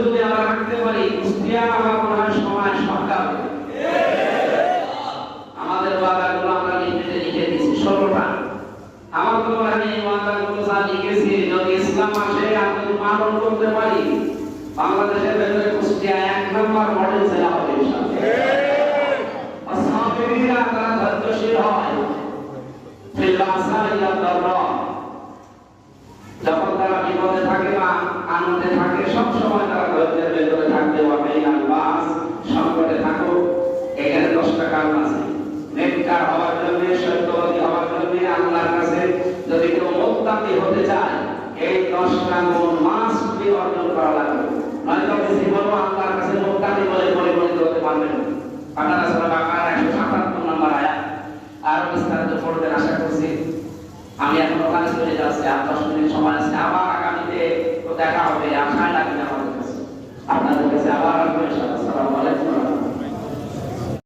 যদি আমরা রাখতে পারি কুষ্টিয়া আমার মনে হয় সময় সরকার আমাদের ওয়াদাগুলো আমরা লিখে দিয়েছি 16টা। আমার তো মনে হয় এই ওয়াদাগুলো যা লিখেছি যদি ইসলাম আসে আমরা পালন করতে পারি বাংলাদেশের ভেতরে কুষ্টিয়া 1 নম্বর মডেল জেলা হবে ইনশাআল্লাহ। আসহাবীরা তারা ধৈর্যশীল হয় যখন তারা বিপদে থাকে বা আনন্দে থাকে সব সময় তারা ধৈর্যের ভেতরে থাকতে পারবে। সংকটে থাকো, এখানে 10টা কারণ আছে। নেককার হওয়ার জন্য, সত্যবাদী হওয়ার জন্য আল্লাহর কাছে যদি কেউ মুত্তাকি হতে চায় এই 10টা গুণ মাস্ট বি অর্জন করা লাগবে, নয়তো আপনি জীবনও আল্লাহর কাছে মুত্তাকি বলে পরিগণিত হতে পারবেন না। আপনারা সূরা বাকারা 177 নম্বর আয়াত আর বিস্তারিত পড়তে আশা করছি। আমি এখন ওখানে চলে যাচ্ছি, আর 10 মিনিট সময় আছে, আবার আগামীতে তো দেখা হবে। আশায়